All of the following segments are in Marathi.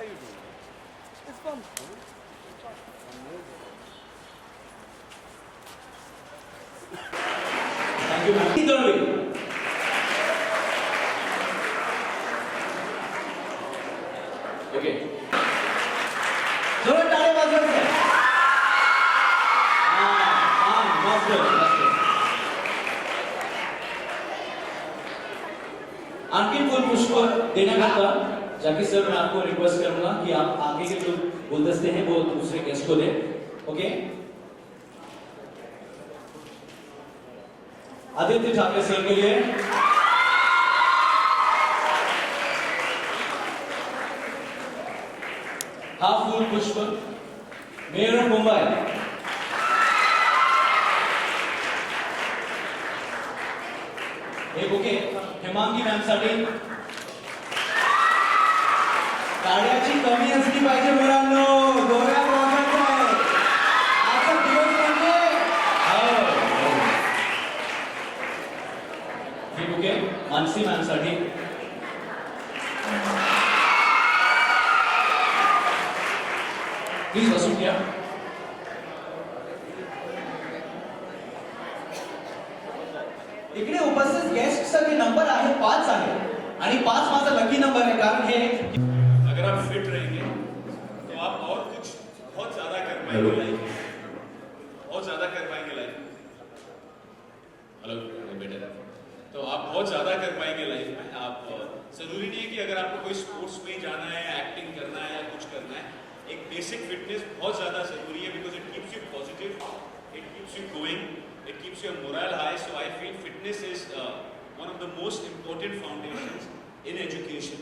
you doing? It's fun. Thank you, ma'am. Okay. जोरात टाळ्या वाजवायच्या. आणखी फूल पुष्प देण्याकरता जैकी सर मैं आपको रिक्वेस्ट करूंगा कि आप आगे के जो गुलदस्ते हैं वो दूसरे गेस्ट को दें. ओके. आदित्य ठाकरे सर के लिए हा फूल पुष्प मेयर ऑफ मुंबई हे बुके हेमांगी मॅम साठी. गाड्याची कमी असली पाहिजे मुलांनो. दोऱ्या वाजवायच्या आहे. आजचा दिवस म्हणजे हे बुके मानसी मॅम साठी. प्लीज बसून घ्या. इकडे उपस्थित गेस्ट सगळे नंबर आहे 5 आहे आणि 5 माझा लकी नंबर आहे कारण हे अगर आप फिट रहेंगे तो आप और कुछ बहुत ज्यादा कर पाएंगे लाइफ में. बहुत ज्यादा कर पाएंगे लाइफ में. हेलो बेटा. तो आप बहुत ज्यादा कर पाएंगे लाइफ में. आप जरूरी नहीं है कि अगर आपको कोई स्पोर्ट्स में जाना है, एक्टिंग करना है या कुछ करना है, एक बेसिक फिटनेस बहुत ज्यादा जरूरी है because it keeps you positive, it keeps you going, it keeps your morale high. So I feel fitness is one of the most important foundations in education.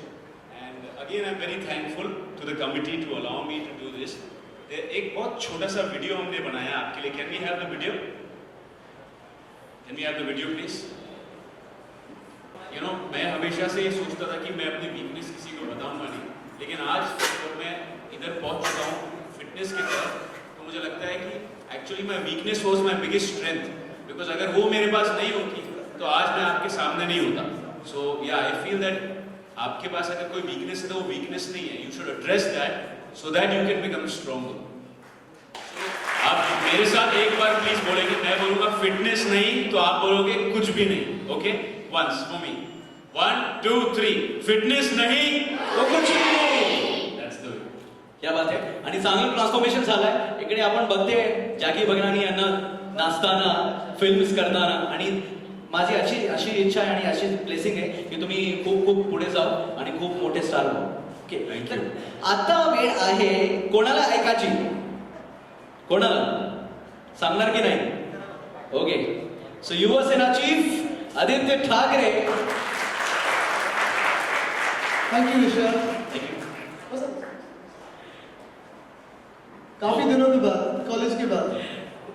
And again I'm very thankful to the committee to allow me to do this. एक बहुत छोटा सा वीडियो हमने बनाया आपके लिए. Can we have the video? Can we have the video please? You know, मैं हमेशा से ये सोचता था कि मैं अपनी वीकनेस किसी को बताऊंगा नहीं, लेकिन आज जब मैं इधर पहुंच चुका हूँ फिटनेस की तरफ, तो मुझे लगता है कि actually my weakness was my biggest strength. Because अगर वो मेरे पास नहीं होती तो आज मैं आपके सामने नहीं होता. सो या आई फील दैट आपके पास अगर कोई वीकनेस है तो वो वीकनेस नहीं है. You should address that so that you can become stronger. आप मेरे साथ एक बार प्लीज बोलेंगे. मैं बोलूंगा फिटनेस नहीं तो आप बोलोगे कुछ भी नहीं. Okay, once for me. 1 2 3. Fitness नहीं तो कुछ भी नहीं. That's the way. क्या बात आहे. आणि चांगलं ट्रान्सफॉर्मेशन झालंय. इकडे आपण बघते जॅकी भगनानी यांना नाचताना, फिल्म्स करताना, आणि माझी अशी इच्छा आहे आणि अशी ब्लेसिंग आहे की तुम्ही खूप खूप पुढे जाऊ आणि खूप मोठे स्टार व्हाल. ओके, तर आता वेळ आहे कोणाला ऐकायची. कोणाला सांगणार की नाही? Okay, so Yuvasena chief Aditya Thackeray. Thank you Vishal. काफी दिनों के बाद, कॉलेज के बाद.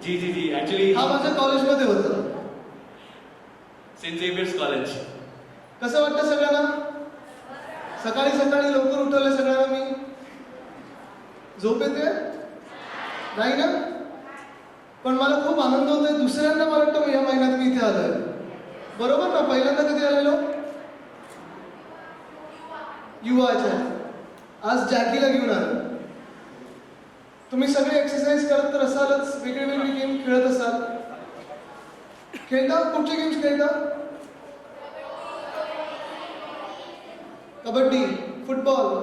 जी जी जी ऍक्च्युली हा माझ्या कॉलेजमध्ये होता. Saint Xavier's college. कसं वाटतं सगळ्यांना? सकाळी सकाळी लवकर उठवलं सगळ्यांना मी. झोप येते नाही ना? पण मला खूप आनंद होतोय. दुसऱ्यांदा मला वाटतं या महिन्यात मी इथे आलोय. बरोबर ना? पहिल्यांदा कधी आलेलो? युवाच्या. आज जॅकीला घेऊन आलो. तुम्ही सगळे एक्सरसाइज करत तर असालच, वेगळे वेगळे गेम खेळत असाल. खेळता? कुठचे गेम्स खेळता? Kabaddi, football,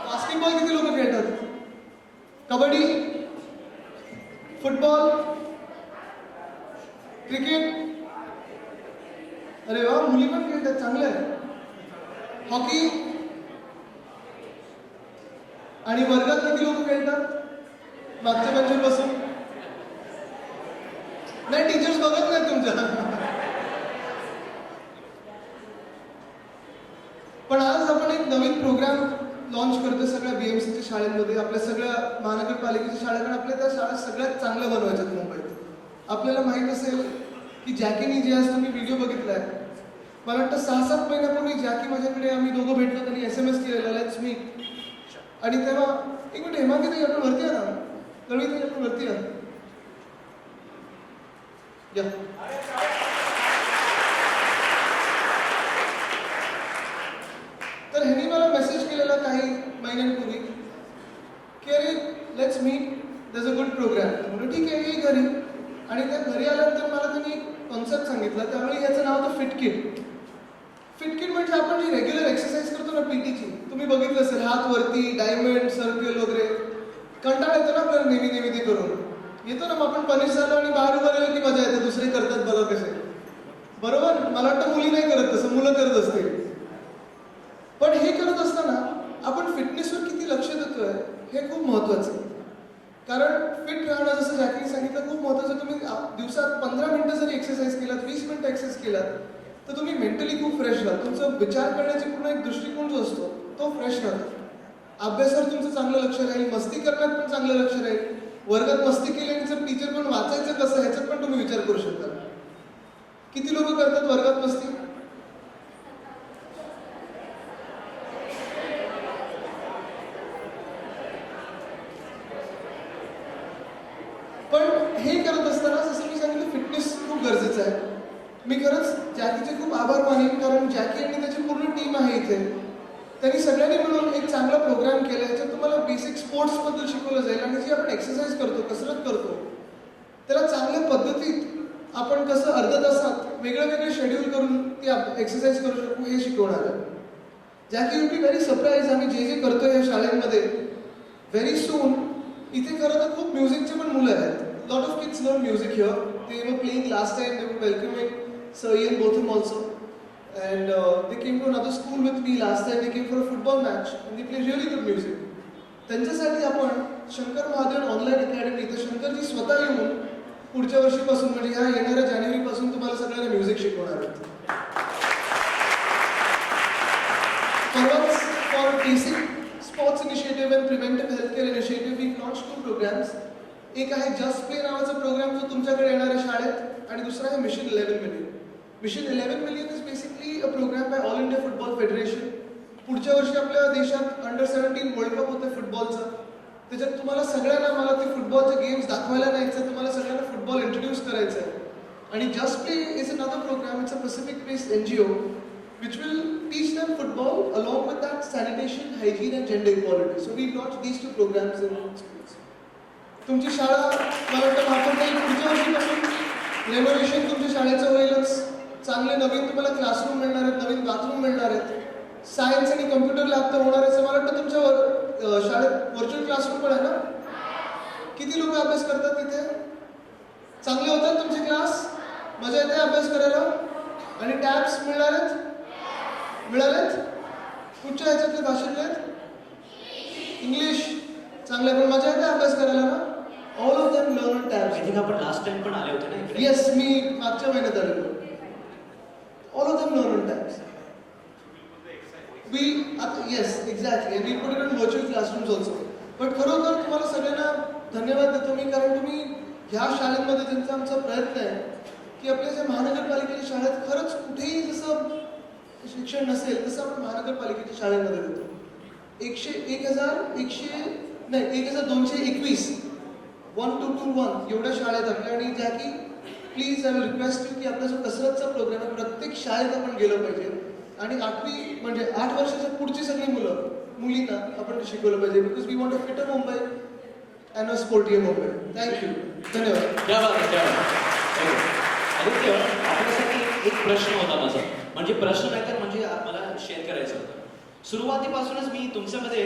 basketball. किती लोक खेळतात? Kabaddi, football, cricket. अरे वा, मुली पण खेळतात, चांगलं आहे. हॉकी. आणि वर्गात किती लोक खेळतात? मागच्या बेंचवर बसून? नाही, टीचर्स बघत नाहीत तुमच्या. पण आज आपण एक नवीन प्रोग्राम लॉन्च करतोय सगळ्या बीएमसीच्या शाळेमध्ये. आपल्या सगळ्या महानगरपालिकेच्या शाळा, कारण आपल्या त्या शाळा सगळ्यात चांगल्या बनवायच्यात मुंबईत. आपल्याला माहित असेल की जॅकीनी जे आज तुम्ही व्हिडिओ बघितलाय, मला वाटतं 6-7 महिन्यापूर्वी जॅकी माझ्याकडे, आम्ही दोघं भेटलो, त्यांनी SMS केलेला लेट्स मीट. आणि तेव्हा एक मिनिट, हेमा किती आपण वरती आहे ना? कळवी तरी आपण वरती आहे या. तर ह्यांनी मला मेसेज केलेला काही महिन्यांपूर्वी की अरे let's meet, that's a good programme. म्हणून ठीक आहे, ये घरी. आणि त्या घरी आल्यानंतर मला त्यांनी कॉन्सेप्ट सांगितला. त्यावेळी याचं नाव होतं फिट किट. फिट किट म्हणजे आपण जी रेग्युलर एक्सरसाइज करतो ना पीटीची, तुम्ही बघितलं असेल, हात वरती, डायमंड, सर्कल वगैरे. कंटाळा येतो ना आपल्याला नेहमी नेहमी ते करून. येतो ना, मग आपण पनिश झालो आणि बाहेर उभं राहिलो की मजा येते, दुसरे करतात बघा कसे. बरोबर? मला वाटतं मुली नाही करत तसं, मुलं करत असतील. पण हे करत असताना आपण फिटनेसवर किती लक्ष देतोय हे खूप महत्त्वाचं आहे. कारण फिट राहणं, जसं जॅकीने सांगितलं, खूप महत्त्वाचं. तुम्ही दिवसात 15 मिनिटं जरी एक्सरसाइज केलात, 20 मिनिटं एक्सरसाइज केलात, तर तुम्ही मेंटली खूप फ्रेश राहाल. तुमचा विचार करण्याची पूर्ण एक दृष्टिकोन जो असतो तो फ्रेश राहतो. अभ्यासावर तुमचं चांगलं लक्ष राहील, मस्ती करण्यात पण चांगलं लक्ष राहील. वर्गात मस्ती केली आणि जर टीचर पण वाचायचं कसं ह्याच्यात पण तुम्ही विचार करू शकता. किती लोक करतात वर्गात मस्ती? पण हे करत असताना जसं मी सांगितलं, फिटनेस खूप गरजेचं आहे. मी खरंच जॅकीचे खूप आभार मानेन, कारण जॅकी आणि त्याची पूर्ण टीम आहे इथे. त्यांनी सगळ्यांनी मिळून एक चांगला प्रोग्राम केला. याच्यात तुम्हाला बेसिक स्पोर्ट्सबद्दल शिकवलं जाईल आणि जी आपण एक्सरसाइज करतो, कसरत करतो, त्याला चांगल्या पद्धतीत आपण कसं अर्ध्या तासात वेगळं वेगळं शेड्यूल करून ती एक्सरसाइज करू शकू हे शिकवणार आहे. Jackie will be very surprise. आम्ही जे जे करतोय या शाळेमध्ये व्हेरी सून. इथे खरं तर खूप म्युझिकचे पण मुलं आहेत. Lot of kids learn music here. They were playing last time. They were welcoming Sir Ian Botham also. And they came to another school with me last time. They came for a football match and they play really good music. त्यांच्यासाठी आपण शंकर महादेवन ऑनलाईन अकॅडमी, तर शंकरजी स्वतः येऊन पुढच्या वर्षीपासून म्हणजे ह्या येणाऱ्या जानेवारीपासून तुम्हाला सगळ्यांना म्युझिक शिकवणार आहेत. परवाच for basic sports initiative and preventive healthcare initiative we launch 2 programmes. एक आहे जस्ट प्ले नावाचा प्रोग्राम जो तुमच्याकडे येणार आहे शाळेत, आणि दुसरा आहे mission 11 million. Mission 11 million is basically a programme by All India Football Federation. पुढच्या वर्षी आपल्या देशात अंडर-17 वर्ल्ड कप होतं फुटबॉलचं. त्याच्यात तुम्हाला सगळ्यांना, मला ते फुटबॉलचे गेम्स दाखवायला न्यायचं, तुम्हाला सगळ्यांना फुटबॉल इंट्रोड्यूस करायचं आहे. आणि just play is another programme. It's a pacific based NGO which will teach them football along with that sanitation, hygiene and gender equality. So we launched these 2 programs in schools. तुमची शाळा मला वाटतं वापरता येईल. पुढच्या वर्षीपासून रेनोव्हेशन तुमच्या शाळेचं होईलच. चांगले नवीन तुम्हाला क्लासरूम मिळणार आहेत, नवीन बाथरूम मिळणार आहेत. सायन्स आणि कम्प्युटर लॅब तर होणार आहे. मला वाटतं तुमच्या शाळेत व्हर्च्युअल क्लासरूम पण आहे ना? किती लोक अभ्यास करतात तिथे? चांगले होतात तुमचे क्लास? मजा येते अभ्यास करायला? आणि टॅब्स मिळणार आहेत? मिळालेत? कुठच्या ह्याच्यातले भाषेतले आहेत? इंग्लिश. चांगले, पण मजा येते अभ्यास करायला ना? All of them learn tabs. I think आपण लास्ट टाइम पण आले होते ना इकडे. येस, मी मागच्या महिन्यात आलेलो. All of them learn tabs. We yes exactly. We put it in virtual classrooms also. पण खरोखर तुम्हाला सगळ्यांना धन्यवाद देतो मी, कारण तुम्ही ह्या शाळेमध्ये ज्यांचा आमचा प्रयत्न आहे की आपल्या ज्या महानगरपालिकेच्या शाळेत खरंच कुठेही जसं शिक्षण नसेल तसं आपण महानगरपालिकेच्या शाळेमध्ये देतो. 1221 1221 एवढ्या शाळेत आपल्या. आणि ज्या की please I will request you की आपला जो कसरतचा प्रोग्राम आहे प्रत्येक शाळेत आपण गेलं पाहिजे. आणि 8वी म्हणजे 8 वर्षाच्या पुढची सगळी मुलींना आपण शिकवलं पाहिजे. Because we want a fitter Mumbai and a sportier Mumbai. Thank you. धन्यवाद. क्या बात आहे, क्या बात आहे. आदित्य, आपल्यासाठी एक प्रश्न होता माझा. म्हणजे प्रश्न नाही तर म्हणजे मला शेअर करायचं होतं. सुरुवातीपासूनच मी तुमच्यामध्ये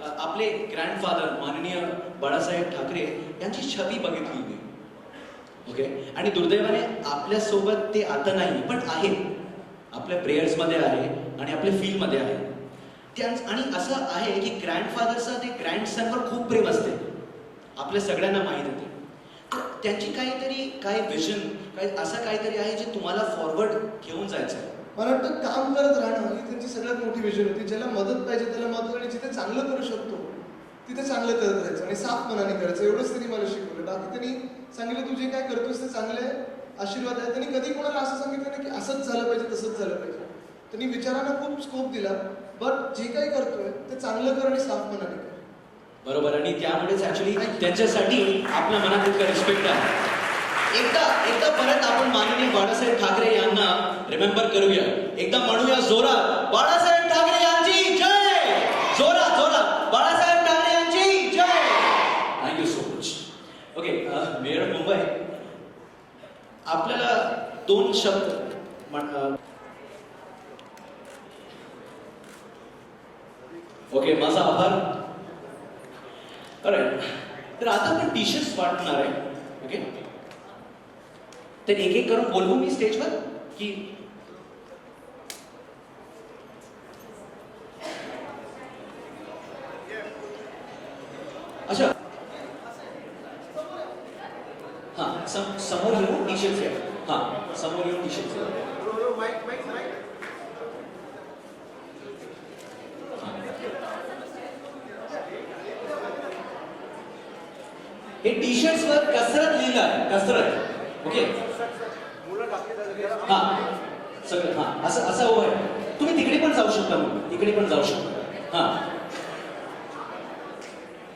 आपले ग्रँडफादर माननीय बाळासाहेब ठाकरे यांची छबी बघितली होती. ओके. आणि दुर्दैवाने आपल्यासोबत ते आता नाही, पण आहे. आपल्या प्रेयर्समध्ये आहे आणि आपल्या फील्डमध्ये आहे. आणि असं आहे की ग्रँडफादरचं ते ग्रँडसनवर खूप प्रेम असते, आपल्या सगळ्यांना माहीत होते. तर त्यांची काय विजन, असं काहीतरी आहे जे तुम्हाला फॉरवर्ड घेऊन जायचं आहे. मला वाटतं काम करत राहणं ही त्यांची सगळ्यात मोठी विजन होती. ज्याला मदत पाहिजे त्याला मदत, आणि जिथे चांगलं करू शकतो तिथे चांगलं करत राहायचं आणि साफ मनाने करायचं. एवढंच त्यांनी मला शिकवलं. बाकी त्यांनी सांगितलं तू जे काय करतोस ते चांगले आशीर्वाद आहे. त्यांनी कधी कोणाला असं सांगितलं नाही की असंच झालं पाहिजे तसंच झालं पाहिजे. त्यांनी विचारांना खूप स्कोप दिला. बट जे काही करतोय ते चांगलं कर आणि साफ मनाने कर. बरोबर. आणि त्यामुळेच ऍक्च्युली त्यांच्यासाठी आपल्या मनात इतका रिस्पेक्ट आहे. एकदा परत आपण माननीय बाळासाहेब ठाकरे यांना रिमेंबर करूया. एकदा म्हणूया जोरात, बाळासाहेब ठाकरे यांची शब्द ओके, माझा आभार. राईट, तर आता आपण टी शर्ट्स वाटणार आहे. ओके, तर एक एक करून बोलवू मी स्टेजवर की अच्छा हां, समोर येऊन टी शर्ट्स आहे. हां, समोर येऊन टी शर्ट्स आहे. हे टी शर्ट्स वर कसरत लिहिलं आहे, कसरत. ओके, हा सगळं हा असं असं हवं आहे. तुम्ही तिकडे पण जाऊ शकता, मग तिकडे पण जाऊ शकता. हा,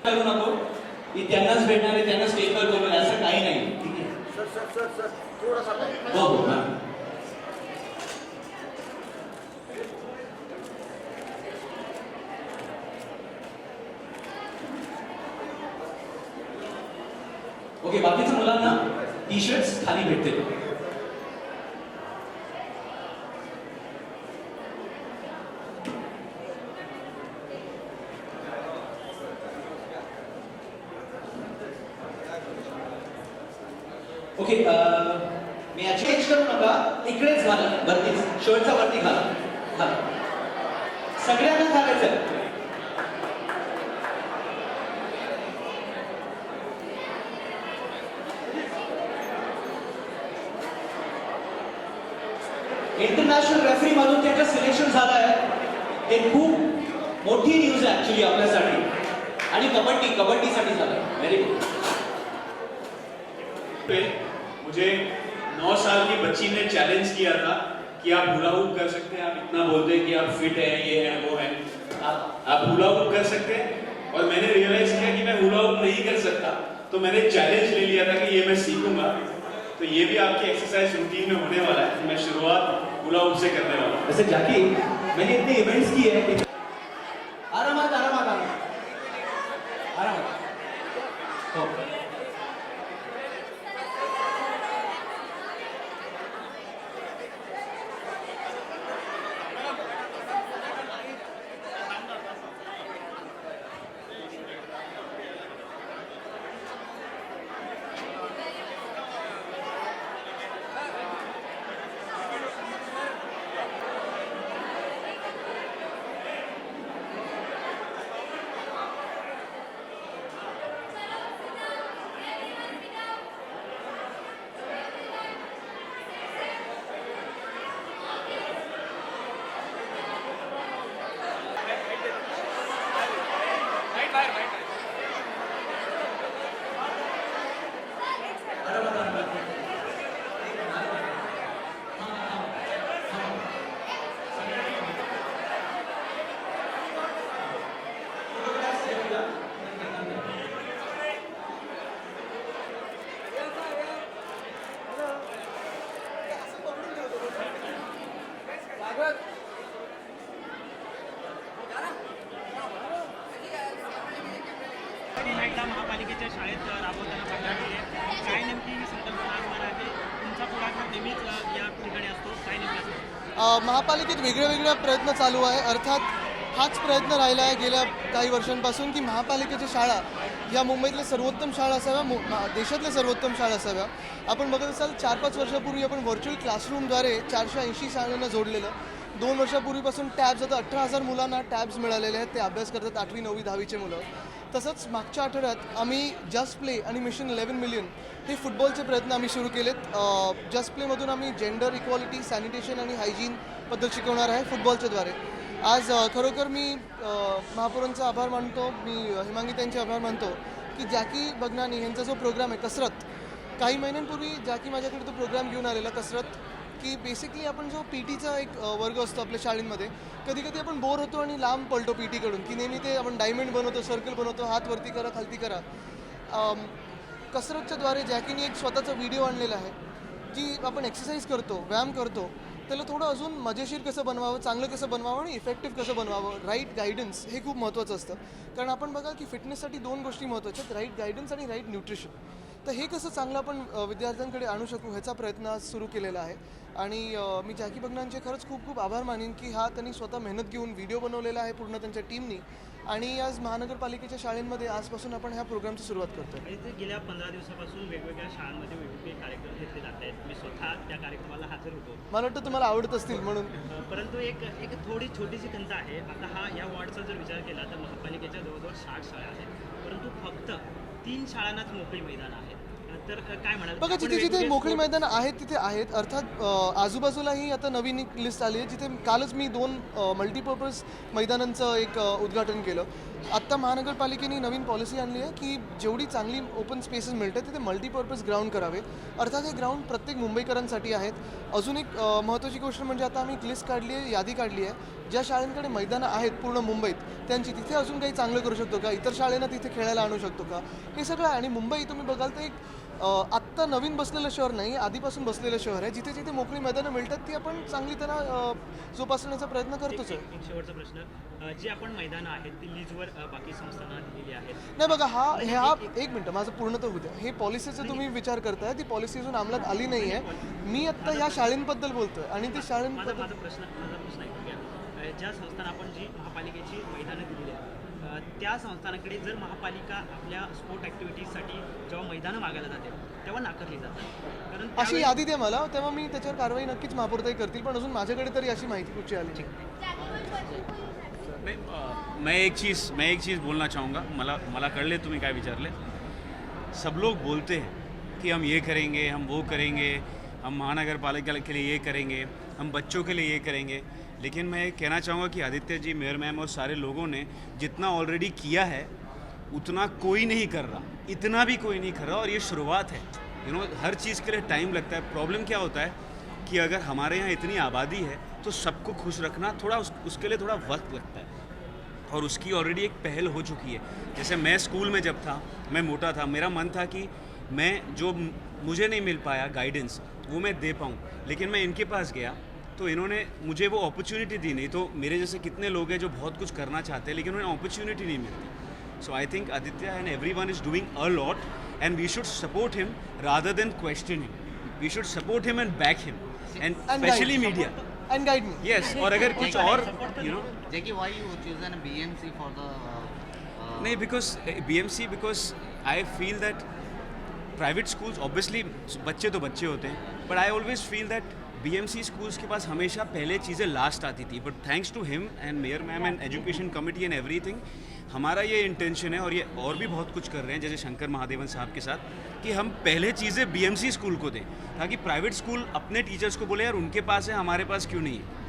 करू नको की त्यांनाच भेटणार आहे, त्यांना स्टेजवर करू, असं काही नाही. ठीक आहे, हो हो. हा, ओके, बाकीच्या मुलांना टी शर्ट्स खाली भेटतील. ओके, मी याची चेंज करू नका, इकडेच घाला, वरतीच शर्टचा वरती घाला. हा, सगळ्यांना घालायचं. इंटरनॅशनल रेफरी मधून त्यांचं सिलेक्शन झालं आहे. हे खूप मोठी न्यूज आहे ऍक्च्युली आपल्यासाठी, आणि कबड्डीसाठी झालं. Very good. मुझे 9 साल की बच्ची ने चैलेंज किया था कि आप हुला हुप कर सकते हैं, आप इतना बोलते हैं कि आप फिट है, ये है वो है, आप हुला हुप कर सकते हैं. और मैंने रियलाइज किया कि मैं हुला हुप नहीं कर सकता, तो मैंने चैलेंज ले लिया था कि ये मैं सीखूंगा. तो ये भी आपकी एक्सरसाइज रूटीन में होने वाला है. मैं शुरुआत हुला हुप से करने वाला हूँ. वैसे जाकी, मैंने इतने इवेंट्स किए हैं. आरामात आरामात आरामात आरामात. हो, महापालिकेच्या शाळेत राबवताना पाहिजे. काय नेमकी संकल्पना असणार आहे? तुमचा पुढाकार नेहमीच या ठिकाणी असतो, काय नेमकी असतो? महापालिकेत वेगळ्या प्रयत्न चालू आहे. अर्थात हाच प्रयत्न राहिला आहे गेल्या काही वर्षांपासून की महापालिकेच्या शाळा या मुंबईतल्या सर्वोत्तम शाळा असाव्या, देशातल्या सर्वोत्तम शाळा असाव्या. आपण बघत असाल 4-5 वर्षापूर्वी आपण व्हर्च्युअल क्लासरूमद्वारे 480 शाळांना जोडलेलं. 2 वर्षापूर्वीपासून टॅब्स, आता 18,000 मुलांना टॅब्स मिळालेले आहेत. ते अभ्यास करतात, 8वी 9वी 10वीचे मुलं. तसंच मागच्या आठवड्यात आम्ही जस्ट प्ले आणि मिशन 11 मिलियन हे फुटबॉलचे प्रयत्न आम्ही सुरू केलेत. जस्ट प्लेमधून आम्ही जेंडर इक्वालिटी, सॅनिटेशन आणि हायजीनबद्दल शिकवणार आहे फुटबॉलच्याद्वारे. आज खरोखर मी महापौरांचा आभार मानतो, मी हिमांगी त्यांचे आभार मानतो की जॅकी बगनानी यांचा जो प्रोग्राम आहे कसरत, काही महिन्यांपूर्वी जॅकी माझ्याकडे तो प्रोग्राम घेऊन आलेला कसरत, की बेसिकली आपण जो पीटीचा एक वर्ग असतो आपल्या शाळेमध्ये, कधी कधी आपण बोर होतो आणि लांब पळतो पीटीकडून, की नेहमी ते आपण डायमंड बनवतो, सर्कल बनवतो, हात वरती करा खालती करा. कसरतच्याद्वारे जॅकीने एक स्वतःचा व्हिडिओ आणलेला आहे, जी आपण एक्सरसाइज करतो, व्यायाम करतो, त्याला थोडं अजून मजेशीर कसं बनवावं, चांगलं कसं बनवावं आणि इफेक्टिव्ह कसं बनवावं. राईट गायडन्स हे खूप महत्त्वाचं असतं. कारण आपण बघा की फिटनेससाठी 2 गोष्टी महत्त्वाच्या आहेत, राईट गायडन्स आणि राईट न्यूट्रिशन. तर हे कसं चांगलं आपण विद्यार्थ्यांकडे आणू शकू ह्याचा प्रयत्न आज सुरू केलेला आहे. आणि मी जॅकी बगनांचे खरंच खूप खूप आभार मानेन की हा त्यांनी स्वतः मेहनत घेऊन व्हिडिओ बनवलेला आहे पूर्ण त्यांच्या टीमनी. आणि आज महानगरपालिकेच्या शाळेंमध्ये आजपासून आपण ह्या प्रोग्रामची सुरुवात करतो. आणि ते गेल्या 15 दिवसापासून वेगवेगळ्या शाळांमध्ये वेगवेगळे कार्यक्रम घेतले जात आहेत. मी स्वतः त्या कार्यक्रमाला हजर होतो. मला वाटतं तुम्हाला आवडत असतील म्हणून. परंतु एक थोडी छोटीशी खंत आहे. आता या वॉर्डचा जर विचार केला तर महापालिकेच्या जवळजवळ 60 शाळा आहेत, परंतु फक्त 3 शाळांनाच मोकळी मैदान आहेत. तर काय म्हणाल? बघा, जिथे जिथे मोकळी मैदानं आहेत तिथे आहेत. अर्थात आजूबाजूलाही आता नवीन एक लिस्ट आली आहे जिथे कालच मी 2 मल्टीपर्पज मैदानांचं एक उद्घाटन केलं. आत्ता महानगरपालिकेने नवीन पॉलिसी आणली आहे की जेवढी चांगली ओपन स्पेसेस मिळतात तिथे मल्टीपर्पज ग्राउंड करावे. अर्थात हे ग्राउंड प्रत्येक मुंबईकरांसाठी आहेत. अजून एक महत्त्वाची गोष्ट म्हणजे आता आम्ही एक लिस्ट काढली आहे, यादी काढली आहे ज्या शाळांकडे मैदानं आहेत पूर्ण मुंबईत त्यांची, तिथे अजून काही चांगलं करू शकतो का, इतर शाळेंना तिथे खेळायला आणू शकतो का, हे सगळं. आणि मुंबई तुम्ही बघाल तर एक आत्ता नवीन बसलेलं शहर नाही, आधीपासून बसलेलं शहर आहे. जिथे जिथे मोकळी मैदानं मिळतात ती आपण चांगली त्यांना जोपासण्याचा प्रयत्न करतोच आहे. एक शेवटचा प्रश्न, जी आपण मैदानं आहेत ती लीजवर बाकी संस्थांना दिलेली आहेत. नाही बघा, हा एक मिनटं माझं पूर्ण तर होऊ द्या. हे पॉलिसीचा तुम्ही विचार करताय, ती पॉलिसी अजून अंमलात आली नाही आहे. मी आत्ता ह्या शाळेंबद्दल बोलतोय आणि ती शाळेंबद्दल माझा प्रश्न ऐकून घ्या. ज्या संस्थांना आपण जी महापालिकेची मैदानं दिलेली आहेत त्या संस्थानाकडे जर महापालिका आपल्या स्पोर्ट ॲक्टिव्हिटीजसाठी जेव्हा मैदानं मागायला जाते तेव्हा नाकारली जातात. कारण अशी यादी द्या मला, तेव्हा मी त्याच्यावर कारवाई नक्कीच महापौरताई करतील. पण अजून माझ्याकडे तरी अशी माहिती कुठची आली नहीं, मैं एक चीज़ बोलना चाहूँगा. मला कळले तुम्ही काय विचारले. सब लोग बोलते हैं कि हम ये करेंगे, हम वो करेंगे, हम महानगर पालिका के लिए ये करेंगे, हम बच्चों के लिए ये करेंगे. लेकिन मैं कहना चाहूँगा कि आदित्य जी, मेयर मैम और सारे लोगों ने जितना ऑलरेडी किया है उतना कोई नहीं कर रहा, इतना भी कोई नहीं कर रहा. और ये शुरुआत है. हर चीज़ के लिए टाइम लगता है. प्रॉब्लम क्या होता है कि अगर हमारे यहाँ इतनी आबादी है तो सबको खुश रखना थोड़ा उसके लिए थोड़ा वक्त लगता है. और उसकी ऑलरेडी एक पहल हो चुकी है. जैसे मैं स्कूल में जब था, मैं मोटा था, मेरा मन था कि मैं जो मुझे नहीं मिल पाया गाइडेंस वो मैं दे पाऊँ. लेकिन मैं इनके पास गया तो इन्होंने मुझे वो अपॉर्चुनिटी दी नहीं. तो मेरे जैसे कितने लोग हैं जो बहुत कुछ करना चाहते हैं लेकिन उन्हें अपॉर्चुनिटी नहीं मिलती. So I think Aditya and everyone is doing a lot and we should support him rather than question him. We should support him and back him and specially media and guide me. Yes. और अगर कुछ और Jackie, why you chosen a BMC for the? नहीं, because BMC, because I feel that private schools obviously बच्चे तो बच्चे होते हैं, but I always feel that BMC schools के पास हमेशा पहले चीज़ें लास्ट आती थी. But thanks to him and mayor ma'am and education committee and everything, हमारा ये इंटेंशन है और ये और भी बहुत कुछ कर रहे हैं जैसे शंकर महादेवन साहब के साथ कि हम पहले चीज़ें BMC स्कूल को दें ताकि प्राइवेट स्कूल अपने टीचर्स को बोले यार उनके पास है, हमारे पास क्यों नहीं है.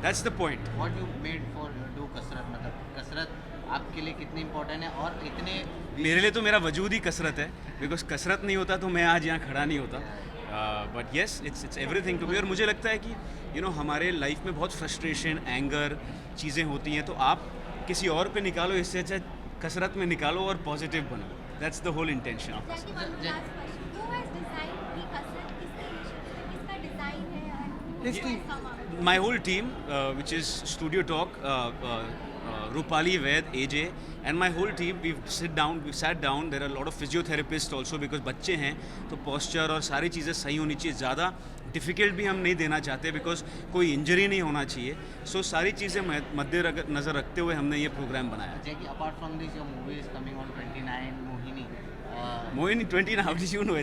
That's the point. What you made for do कसरत, मतलब कसरत आपके लिए कितनी इम्पोर्टेंट है और इतने मेरे लिए तो मेरा वजूद ही कसरत है. बिकॉज कसरत नहीं होता तो मैं आज यहाँ खड़ा नहीं होता. But yes, it's everything to me. और मुझे लगता है कि हमारे लाइफ में बहुत फ्रस्ट्रेशन, एंगर चीज़ें होती हैं तो आप किसी और पे निकालो, इससे अच्छा कसरत में निकालो और पॉजिटिव बनो. That's the whole intention of His team. my whole team, which is Studio Talk, Rupali, Ved, AJ, and my whole team, we sat down. There are a lot of physiotherapists also because बच्चे हैं तो posture और सारी चीज़ें सही होनी चाहिए. ज़्यादा डिफ़िकल्ट भी हम नहीं देना चाहते बिकॉज कोई इंजरी नहीं होना चाहिए. सो सारी चीज़ें मद्देनज़र रखते हुए हमने ये प्रोग्राम बनाया. Jackie, apart from this, your movie is coming on 29, Mohini. Mohini 29, how did you know?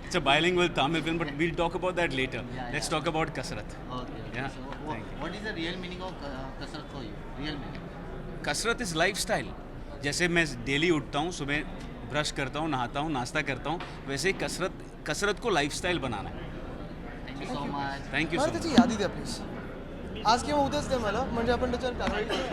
It's a bilingual Tamil film, but we'll talk about that later. Yeah, Let's yeah. talk about Kasrat. Okay. Yeah, So, thank you. what is the real meaning of kasrat for you? Real meaning. कसरत इज़ लाइफ स्टाइल. जैसे मैं डेली उठता हूँ, सुबह ब्रश करता हूँ, नहाता हूँ, नाश्ता करता हूँ, वैसे ही कसरत को लाइफ स्टाइल बनाना है. Thank you so much. Thank you मला सो मच. त्याची यादी द्या प्लीज. आज किंवा उद्याच द्या मला, म्हणजे आपण त्याच्यावर कारवाई करू.